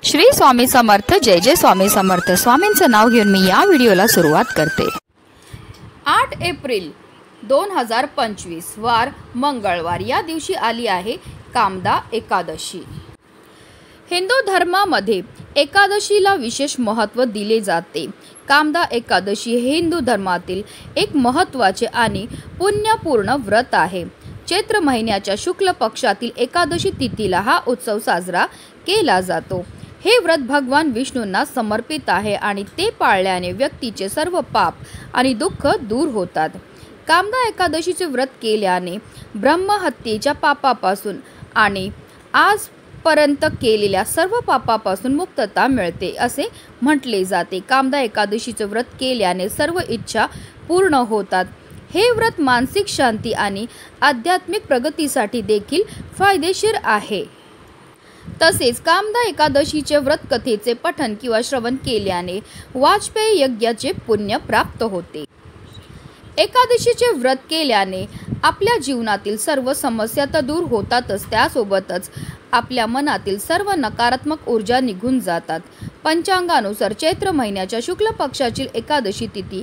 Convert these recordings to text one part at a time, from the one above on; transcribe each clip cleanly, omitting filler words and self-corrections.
श्री स्वामी समर्थ। जय जय स्वामी समर्थ। स्वामींचं नाव घेऊन मी या व्हिडिओला सुरुवात करते। 8 एप्रिल 2025 वार मंगळवार। या दिवशी आली आहे कामदा एकादशी। हिंदू धर्मामध्ये एकादशीला विशेष महत्त्व दिले जाते। कामदा एकादशी हे हिंदू धर्मातील एक महत्त्वाचे आणि पुण्यपूर्ण व्रत आहे। चैत्र महिन्याच्या शुक्ल पक्षातील एकादशी तिथीला हा उत्सव साजरा केला जातो। हे व्रत भगवान विष्णूंना समर्पित आहे आणि ते पाळल्याने व्यक्तीचे सर्व पाप आणि दुःख दूर होतात। कामदा एकादशीचे व्रत केल्याने ब्रह्महत्येच्या पापापासून आणि आजपर्यंत केलेल्या सर्व पापापासून मुक्तता मिळते असे म्हटले जाते। कामदा एकादशीचे व्रत केल्याने सर्व इच्छा पूर्ण होतात। हे व्रत मानसिक शांती आणि आध्यात्मिक प्रगतीसाठी देखील फायदेशीर आहे। तसेच कामदा एकादशीचे व्रत कथेचे पठण किंवा श्रवण केल्याने वाजपेयी यज्ञाचे पुण्य प्राप्त होते। एकादशीचे व्रत केल्याने आपल्या जीवनातील सर्व समस्या तर दूर होतातच, त्यासोबतच आपल्या मनातील सर्व नकारात्मक ऊर्जा निघून जातात। पंचांगानुसार चैत्र महिन्याच्या शुक्ल पक्षाची एकादशी तिथी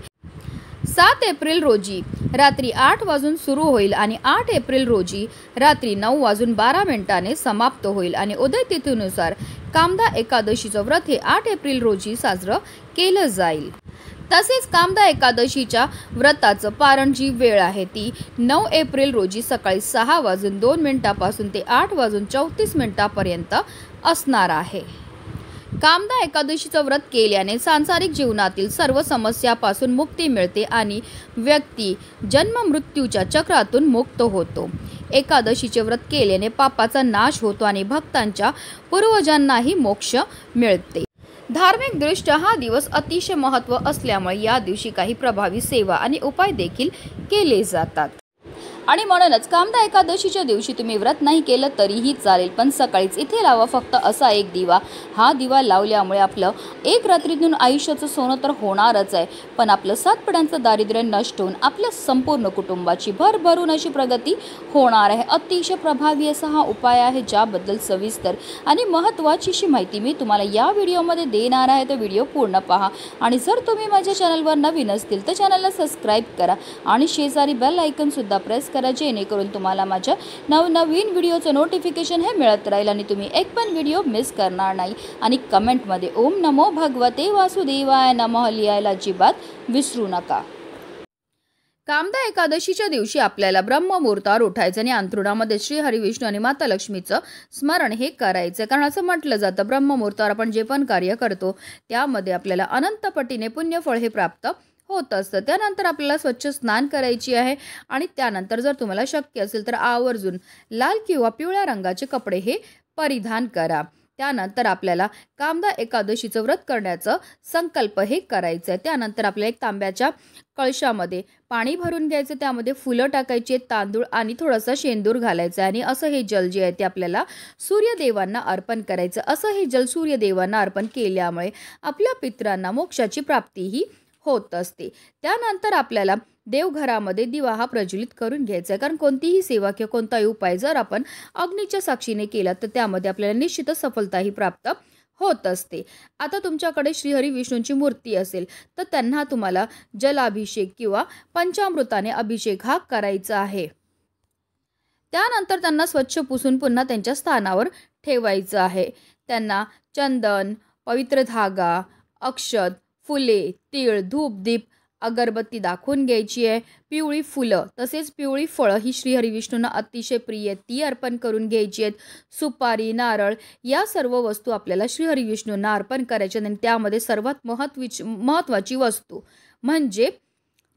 7 एप्रिल रोजी रात्री 8 वाजून सुरू होईल आणि 8 एप्रिल रोजी रात्री 9:12 समाप्त होईल आणि उदय तिथीनुसार कामदा एकादशीचं व्रत हे 8 एप्रिल रोजी साजरं केलं जाईल। तसेच कामदा एकादशीच्या व्रताचं पारण जी वेळ आहे ती 9 एप्रिल रोजी सकाळी 6:02 पासून ते 8:34 पर्यंत असणार आहे। कामदा एकादशीचं व्रत केल्याने सांसारिक जीवनातील सर्व समस्यापासून मुक्ती मिळते आणि व्यक्ती जन्म मृत्यूच्या चक्रातून मुक्त होतो। एकादशीचे व्रत केल्याने पापाचा नाश होतो आणि भक्तांच्या पूर्वजांनाही मोक्ष मिळते। धार्मिक दृष्ट्या हा दिवस अतिशय महत्त्व असल्यामुळे या दिवशी काही प्रभावी सेवा आणि उपाय देखील केले जातात आणि म्हणूनच कामदा एकादशीच्या दिवशी तुम्ही व्रत नाही केलं तरीही चालेल, पण सकाळीच इथे लावा फक्त असा एक दिवा। हा दिवा लावल्यामुळे आपलं एक रात्रीतून आयुष्याचं सोनं तर होणारच आहे, पण आपलं 7 पिढ्यांचं दारिद्र्य नष्ट होऊन आपल्या संपूर्ण कुटुंबाची भरभरून अशी प्रगती होणार आहे। अतिशय प्रभावी असा हा उपाय आहे, ज्याबद्दल सविस्तर आणि महत्त्वाची अशी माहिती मी तुम्हाला या व्हिडिओमध्ये देणार आहे। तर व्हिडिओ पूर्ण पहा आणि जर तुम्ही माझ्या चॅनलवर नवीन असतील तर चॅनलला सबस्क्राईब करा आणि शेजारी बेल आयकॉन सुद्धा प्रेस करा, जेणेकरून तुम्हाला माझ्या नवनवीन व्हिडिओचं नोटिफिकेशन हे मिळत राहील आणि तुम्ही एक पण व्हिडिओ मिस करणार नाही। आणि कमेंटमध्ये ओम नमो भगवते वासुदेवाय नमः लिहायला अजिबात विसरू नका। कामदा एकादशीच्या दिवशी आपल्याला ब्रह्ममुहूर्तावर उठायचं आणि अंथरुणामध्ये श्री हरी विष्णू आणि माता लक्ष्मीचं स्मरण हे करायचं, कारण असं म्हटलं जातं ब्रह्ममुहूर्तावर आपण जे पण कार्य करतो त्यामध्ये आपल्याला अनंत पटीने पुण्यफळ हे प्राप्त होत असतं। त्यानंतर आपल्याला स्वच्छ स्नान करायची आहे आणि त्यानंतर जर तुम्हाला शक्य असेल तर आवर्जून लाल किंवा पिवळ्या रंगाचे कपडे हे परिधान करा। त्यानंतर आपल्याला कामदा एकादशीचं व्रत करण्याचं संकल्प हे करायचं आहे। त्यानंतर आपल्याला एक तांब्याच्या कळशामध्ये पाणी भरून घ्यायचं, त्यामध्ये फुलं टाकायची, तांदूळ आणि थोडासा शेंदूर घालायचं आणि असं हे जल जे आहे ते आपल्याला सूर्यदेवांना अर्पण करायचं। असं हे जल सूर्यदेवांना अर्पण केल्यामुळे आपल्या पितरांना मोक्षाची प्राप्तीही होत असते। त्यानंतर आपल्याला देवघरामध्ये दिवा हा प्रज्वलित करून घ्यायचा आहे, कारण कोणतीही सेवा किंवा कोणताही उपाय जर आपण अग्नीच्या साक्षीने केला तर त्यामध्ये आपल्याला निश्चितच सफलताही प्राप्त होत असते। आता तुमच्याकडे श्रीहरी विष्णूंची मूर्ती असेल तर त्यांना तुम्हाला जलाभिषेक किंवा पंचामृताने अभिषेक हा करायचा आहे। त्यानंतर त्यांना स्वच्छ पुसून पुन्हा त्यांच्या स्थानावर ठेवायचं आहे। त्यांना चंदन, पवित्र धागा, अक्षत, फुले, तीळ, धूप, दीप, अगरबत्ती दाखवून घ्यायची आहे। पिवळी फुलं तसेच पिवळी फळं ही श्रीहरी विष्णूंना अतिशय प्रिय आहेत, ती अर्पण करून घ्यायची आहेत। सुपारी, नारळ या सर्व वस्तू आपल्याला श्रीहरी विष्णूंना अर्पण करायच्या आणि त्यामध्ये सर्वात महत्त्वाची वस्तू म्हणजे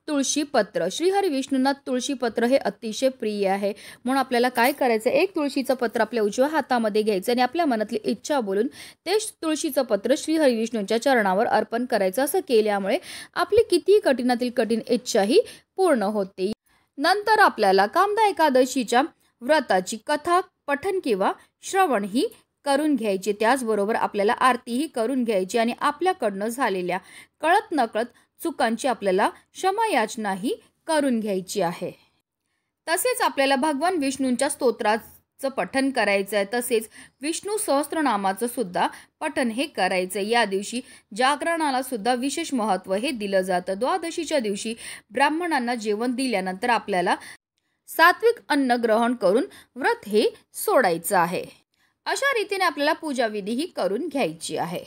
तुळशीपत्र। श्रीहरी विष्णूंना तुळशीपत्र हे अतिशय प्रिय आहे, म्हणून आपल्याला काय करायचं, एक तुळशीचं पत्र आपल्या उजव्या हातामध्ये घ्यायचं आणि आपल्या मनातली इच्छा बोलून ते तुळशीचं पत्र श्रीहरी विष्णूंच्या चरणावर अर्पण करायचं। असं केल्यामुळे आपली कितीही कठीणातील कठीण इच्छा ही पूर्ण होते। नंतर आपल्याला कामदा एकादशीच्या व्रताची कथा, पठण किंवा श्रवण ही करून घ्यायची। त्याचबरोबर आपल्याला आरतीही करून घ्यायची आणि आपल्याकडनं झालेल्या कळत नकळत चुकांची आपल्याला क्षमायाचनाही करून घ्यायची आहे। तसेच आपल्याला भगवान विष्णूंच्या स्तोत्रात चं पठण करायचं आहे। तसेच विष्णू सहस्त्रनामाचं सुद्धा पठण हे करायचं। या दिवशी जागरणाला सुद्धा विशेष महत्त्व हे दिलं जातं। द्वादशीच्या दिवशी ब्राह्मणांना जेवण दिल्यानंतर आपल्याला सात्विक अन्न ग्रहण करून व्रत हे सोडायचं आहे। अशा रीतीने आपल्याला पूजा विधी ही करून घ्यायची आहे।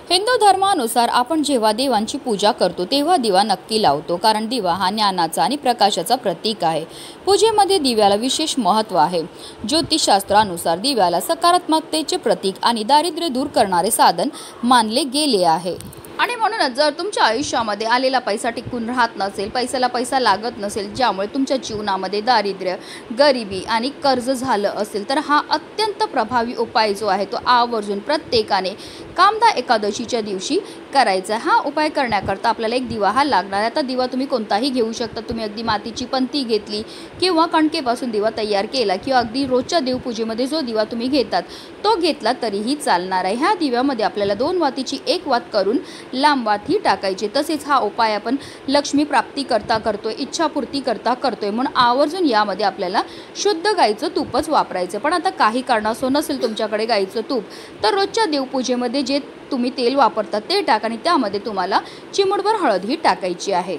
हिंदू धर्मानुसार आपण जेव्हा देवांची पूजा करतो तेव्हा दिवा नक्की लावतो, कारण दिवा हा ज्ञानाचा आणि प्रकाशाचा प्रतीक आहे। पूजेमध्ये दिव्याला विशेष महत्त्व आहे। ज्योतिषशास्त्रानुसार दिव्याला सकारात्मकतेचे प्रतीक आणि दारिद्र्य दूर करणारे साधन मानले गेले आहे। आणि म्हणूनच जर तुमच्या आयुष्यामध्ये आलेला पैसा टिकून राहत नसेल, पैशाला पैसा लागत नसेल, ज्यामुळे तुमच्या जीवनामध्ये दारिद्र्य, गरिबी आणि कर्ज झालं असेल, तर हा अत्यंत प्रभावी उपाय जो आहे तो आवर्जून प्रत्येकाने कामदा एकादशीच्या दिवशी करायचा। हा उपाय करण्याकरता आपल्याला एक दिवा हा लागणार आहे। आता दिवा तुम्ही कोणताही घेऊ शकता। तुम्ही अगदी मातीची पंती घेतली किंवा कणकेपासून दिवा तयार केला किंवा अगदी रोजच्या देवपूजेमध्ये जो दिवा तुम्ही घेतात तो घेतला तरीही चालणार आहे। ह्या दिव्यामध्ये आपल्याला 2 वातीची 1 वात करून लांब वात ही टाकायची। तसेच हा उपाय आपण लक्ष्मी प्राप्ती करता करतोय, इच्छापूर्ती करता करतोय, म्हणून आवर्जून यामध्ये आपल्याला शुद्ध गाईचं तूपच वापरायचं। पण आता काही कारणास्तव नसेल तुमच्याकडे गाईचं तूप, तर रोजच्या देवपूजेमध्ये जे तुम्ही तेल वापरता ते टाका आणि त्यामध्ये तुम्हाला चिमूटभर हळद ही टाकायची आहे।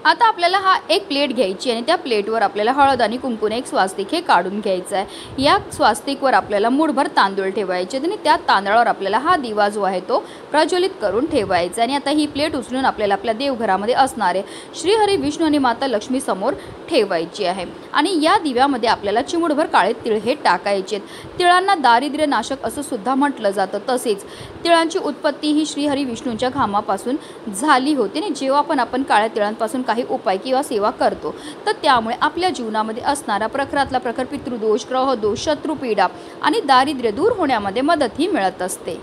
आता आपल्याला हा एक प्लेट घ्यायची आणि त्या प्लेटवर आपल्याला हळद आणि कुंकूने एक स्वास्तिक हे काढून घ्यायचं आहे। या स्वास्तिकवर आपल्याला मूठभर तांदूळ ठेवायचे आणि त्या तांदळावर आपल्याला हा दिवा जो आहे तो प्रज्वलित करून ठेवायचा। आणि आता ही प्लेट उचलून आपल्याला आपल्या देवघरामध्ये असणारे श्री हरी विष्णू आणि माता लक्ष्मी समोर ठेवायची आहे। आणि या दिव्यामध्ये आपल्याला चिमूटभर काळे तिळ हे टाकायचे। तिळांना दारिद्र्य नाशक असं सुद्धा म्हटलं जातं। तसेच तिळांची उत्पत्ती ही श्री हरी विष्णूंच्या घामापासून झाली होती आणि जेव्हा आपण काळ्या तिळांपासून काही उपाय किंवा सेवा करतो तर त्यामुळे आपल्या जीवनामध्ये असणारा प्रखरातला प्रखर पितृदोष, ग्रहदोष, शत्रुपीडा आणि दारिद्र्य दूर होण्यामध्ये मदत ही मिळत असते।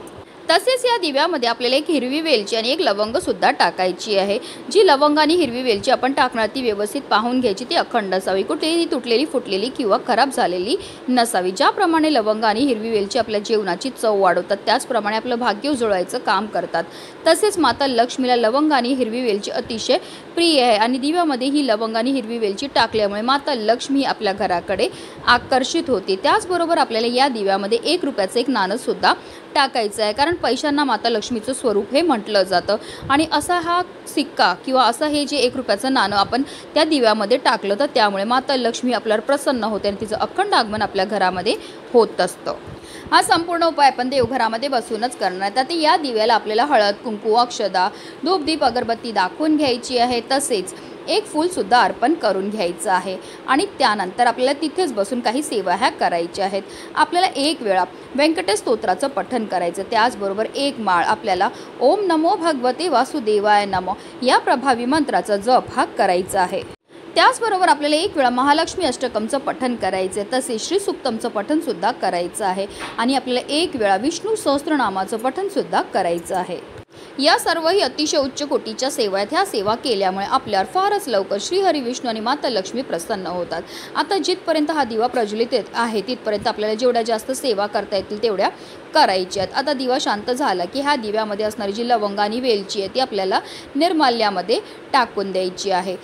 तसेच या दिव्यामध्ये आपल्याला एक हिरवी वेलची आणि एक लवंग सुद्धा टाकायची आहे। जी लवंग आणि हिरवी वेलची आपण टाकणार ती व्यवस्थित पाहून घ्यायची, ती अखंड असावी, कुठेही तुटलेली, फुटलेली किंवा खराब झालेली नसावी। ज्याप्रमाणे लवंग आणि हिरवी वेलची आपल्या जेवणाची चव वाढवतात त्याचप्रमाणे आपलं भाग्य उजळवायचं काम करतात। तसेच माता लक्ष्मीला लवंग आणि हिरवी वेलची अतिशय प्रिय आहे आणि दिव्यामध्ये ही लवंग आणि हिरवी वेलची टाकल्यामुळे माता लक्ष्मी आपल्या घराकडे आकर्षित होते। त्याचबरोबर आपल्याला या दिव्यामध्ये 1 रुपयाचं एक नाणं सुद्धा टाकायचं आहे, कारण पैशांना माता लक्ष्मीचं स्वरूप हे म्हटलं जातं। आणि असा हा सिक्का किंवा असं हे जे 1 रुपयाचं नाणं आपण त्या दिव्यामध्ये टाकलं तर त्यामुळे माता लक्ष्मी आपल्यावर प्रसन्न होते आणि तिचं अखंड आगमन आपल्या घरामध्ये होत असतं। हा संपूर्ण उपाय आपण देवघरामध्ये बसूनच करणार। तर या दिव्याला आपल्याला हळद, कुंकू, अक्षदा, धूप, दीप, अगरबत्ती दाखवून घ्यायची आहे। तसेच एक फूल सुद्धा अर्पण करून घ्यायचं आहे आणि त्यानंतर आपल्याला तिथेच बसून काही सेवा ह्या करायच्या आहेत। आपल्याला 1 वेळा व्यंकटेश स्तोत्राचं पठण करायचं। त्याचबरोबर 1 माळ आपल्याला ओम नमो भगवते वासुदेवाय नमः या प्रभावी मंत्राचा जप हा करायचा आहे। त्याचबरोबर आपल्याला 1 वेळा महालक्ष्मी अष्टकमचं पठण करायचं आहे। तसेच श्री सूक्तमचं पठण सुद्धा करायचं आहे आणि आपल्याला 1 वेळा विष्णू सहस्त्रनामाचं पठण सुद्धा करायचं आहे। या सर्वही अतिशय उच्च कोटीच्या सेवा आहेत। ह्या सेवा केल्यामुळे आपल्यावर फारच लवकर श्री हरी विष्णू आणि माता लक्ष्मी प्रसन्न होतात। आता जिथपर्यंत हा दिवा प्रज्वलित आहे तिथपर्यंत आपल्याला जेवढ्या जास्त सेवा करता येतील तेवढ्या करायच्या आहेत। आता दिवा शांत झाला की ह्या दिव्यामध्ये असणारी जी लवंग आणि वेलची आहे ती आपल्याला निर्माल्यामध्ये टाकून द्यायची आहे।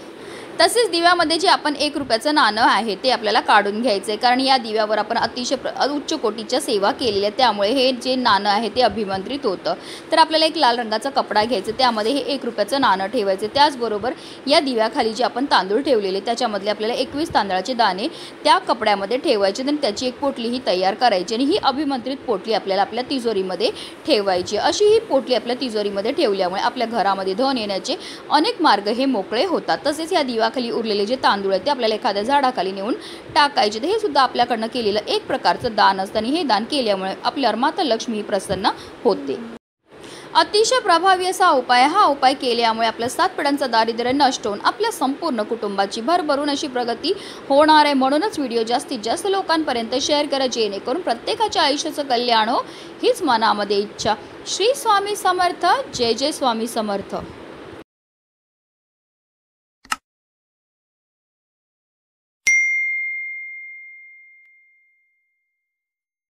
तसेच दिव्यामध्ये जे आपण 1 रुपयाचं नाणं आहे ते आपल्याला काढून घ्यायचं आहे, कारण या दिव्यावर आपण अतिशय उच्च कोटीच्या सेवा केलेल्या आहे त्यामुळे हे जे नाणं आहे ते अभिमंत्रित होतं। तर आपल्याला एक लाल रंगाचा कपडा घ्यायचा, त्यामध्ये हे 1 रुपयाचं नाणं ठेवायचं। त्याचबरोबर या दिव्याखाली जे आपण तांदूळ ठेवलेले त्याच्यामधले आपल्याला 21 तांदळाचे दाणे त्या कपड्यामध्ये ठेवायचे आणि त्याची एक पोटली ही तयार करायची आणि ही अभिमंत्रित पोटली आपल्याला आपल्या तिजोरीमध्ये ठेवायची। अशी ही पोटली आपल्या तिजोरीमध्ये ठेवल्यामुळे आपल्या घरामध्ये धन येण्याचे अनेक मार्ग हे मोकळे होतात। तसेच या दिव्याखाली उरलेले जे तांदूळ आहेत ते आपल्याला एखाद्या झाडाखाली नेऊन टाकायचे। हे सुद्धा आपल्याकडनं केलेलं एक प्रकारचं दान असतं आणि हे दान केल्यामुळे आपल्यावर माता लक्ष्मी प्रसन्न होते। अतिशय प्रभावी असा उपाय, हा उपाय केल्यामुळे आपल्या 7 पिढ्यांचं दारिद्र्य नष्ट होऊन आपल्या संपूर्ण कुटुंबाची भरभरून अशी प्रगती होणार आहे। म्हणूनच व्हिडिओ जास्तीत जास्त लोकांपर्यंत शेअर करा, जेणेकरून प्रत्येकाच्या आयुष्याचं कल्याण हो हीच मनामध्ये इच्छा। श्री स्वामी समर्थ। जय जय स्वामी समर्थ।